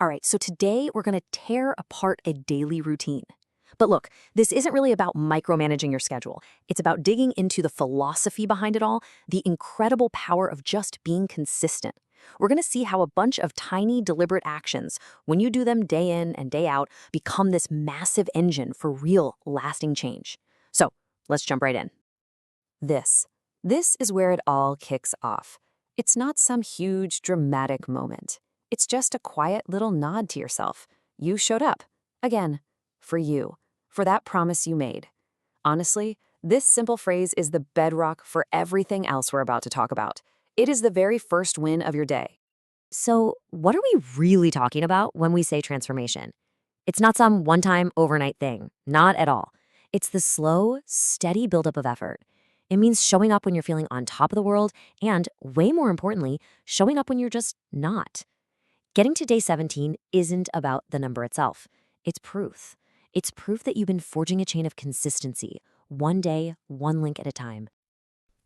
All right, so today we're going to tear apart a daily routine. But look, this isn't really about micromanaging your schedule. It's about digging into the philosophy behind it all, the incredible power of just being consistent. We're going to see how a bunch of tiny, deliberate actions, when you do them day in and day out, become this massive engine for real, lasting change. So let's jump right in. This. This is where it all kicks off. It's not some huge, dramatic moment. It's just a quiet little nod to yourself. You showed up. Again. For you. For that promise you made. Honestly, this simple phrase is the bedrock for everything else we're about to talk about. It is the very first win of your day. So, what are we really talking about when we say transformation? It's not some one-time overnight thing. Not at all. It's the slow, steady buildup of effort. It means showing up when you're feeling on top of the world and, way more importantly, showing up when you're just not. Getting to day 17 isn't about the number itself. It's proof. It's proof that you've been forging a chain of consistency, one day, one link at a time.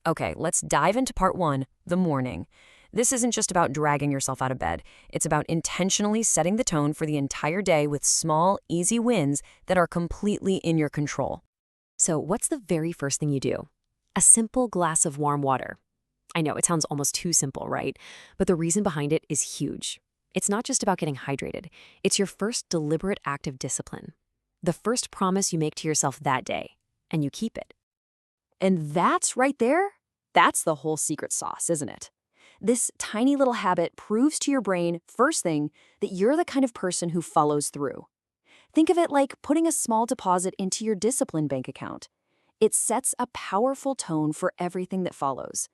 Okay, let's dive into part one, the morning. This isn't just about dragging yourself out of bed. It's about intentionally setting the tone for the entire day with small, easy wins that are completely in your control. So what's the very first thing you do? A simple glass of warm water. I know, it sounds almost too simple, right? But the reason behind it is huge. It's not just about getting hydrated. It's your first deliberate act of discipline. The first promise you make to yourself that day, and you keep it. And that's right there, that's the whole secret sauce, isn't it? This tiny little habit proves to your brain, first thing, that you're the kind of person who follows through. Think of it like putting a small deposit into your discipline bank account. It sets a powerful tone for everything that follows.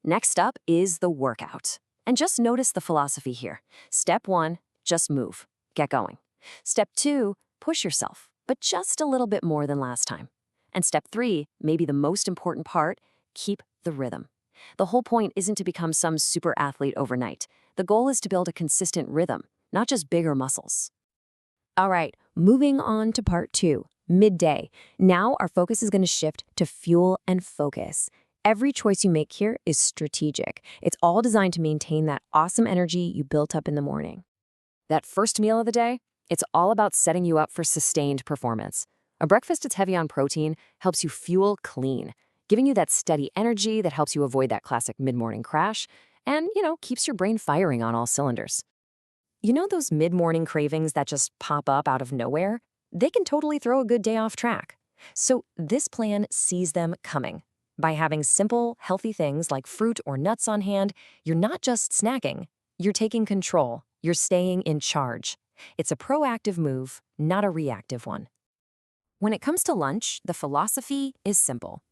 Next up is the workout. And just notice the philosophy here. Step 1, just move. Get going. Step 2, push yourself, but just a little bit more than last time. And step 3, maybe the most important part, keep the rhythm. The whole point isn't to become some super athlete overnight. The goal is to build a consistent rhythm, not just bigger muscles. All right, moving on to part 2, midday. Now our focus is going to shift to fuel and focus. Every choice you make here is strategic. It's all designed to maintain that awesome energy you built up in the morning. That first meal of the day, it's all about setting you up for sustained performance. A breakfast that's heavy on protein helps you fuel clean, giving you that steady energy that helps you avoid that classic mid-morning crash and, keeps your brain firing on all cylinders. You know those mid-morning cravings that just pop up out of nowhere? They can totally throw a good day off track. So this plan sees them coming. By having simple, healthy things like fruit or nuts on hand, you're not just snacking. You're taking control. You're staying in charge. It's a proactive move, not a reactive one. When it comes to lunch, the philosophy is simple.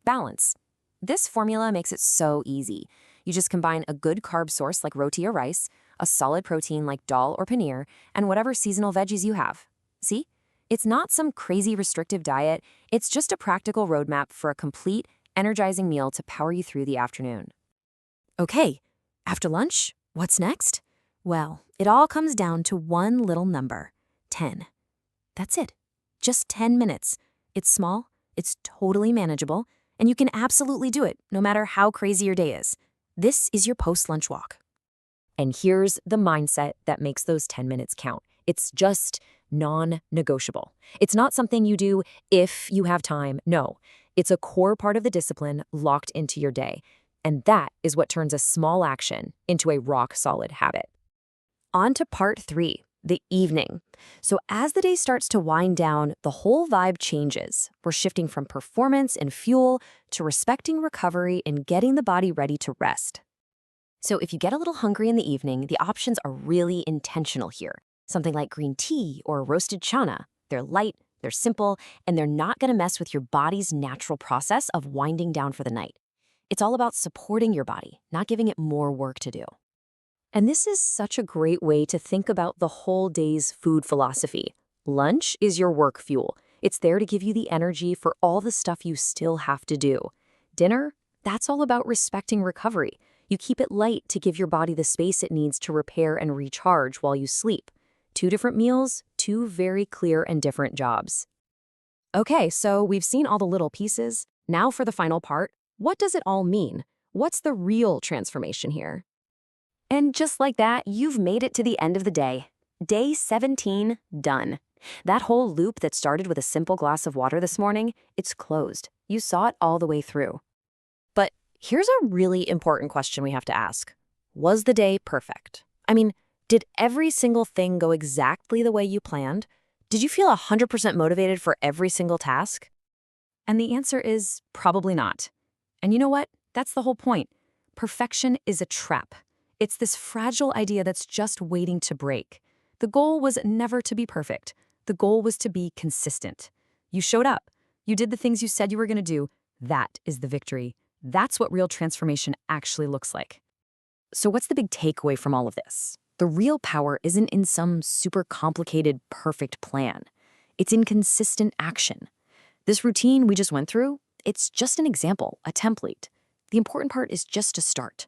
Balance. This formula makes it so easy. You just combine a good carb source like roti or rice, a solid protein like dal or paneer, and whatever seasonal veggies you have. See? It's not some crazy restrictive diet. It's just a practical roadmap for a complete, energizing meal to power you through the afternoon. Okay, after lunch, what's next? Well, it all comes down to one little number, 10. That's it. Just 10 minutes. It's small, it's totally manageable, and you can absolutely do it no matter how crazy your day is. This is your post-lunch walk. And here's the mindset that makes those 10 minutes count. It's just non-negotiable. It's not something you do if you have time. No, it's a core part of the discipline locked into your day. And that is what turns a small action into a rock-solid habit. On to part 3, the evening. So as the day starts to wind down, the whole vibe changes. We're shifting from performance and fuel to respecting recovery and getting the body ready to rest. So if you get a little hungry in the evening, the options are really intentional here. Something like green tea or roasted chana. They're light, they're simple, and they're not going to mess with your body's natural process of winding down for the night. It's all about supporting your body, not giving it more work to do. And this is such a great way to think about the whole day's food philosophy. Lunch is your work fuel. It's there to give you the energy for all the stuff you still have to do. Dinner, that's all about respecting recovery. You keep it light to give your body the space it needs to repair and recharge while you sleep. 2 different meals, 2 very clear and different jobs. Okay, so we've seen all the little pieces. Now for the final part, what does it all mean? What's the real transformation here? And just like that, you've made it to the end of the day. Day 17, done. That whole loop that started with a simple glass of water this morning, it's closed. You saw it all the way through. But here's a really important question we have to ask. Was the day perfect? I mean, did every single thing go exactly the way you planned? Did you feel 100% motivated for every single task? And the answer is probably not. And you know what? That's the whole point. Perfection is a trap. It's this fragile idea that's just waiting to break. The goal was never to be perfect. The goal was to be consistent. You showed up. You did the things you said you were going to do. That is the victory. That's what real transformation actually looks like. So what's the big takeaway from all of this? The real power isn't in some super complicated, perfect plan. It's in consistent action. This routine we just went through, it's just an example, a template. The important part is just to start.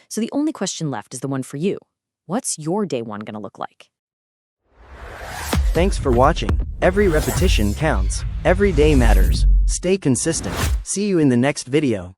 So the only question left is the one for you. What's your day one going to look like? Thanks for watching. Every repetition counts. Every day matters. Stay consistent. See you in the next video.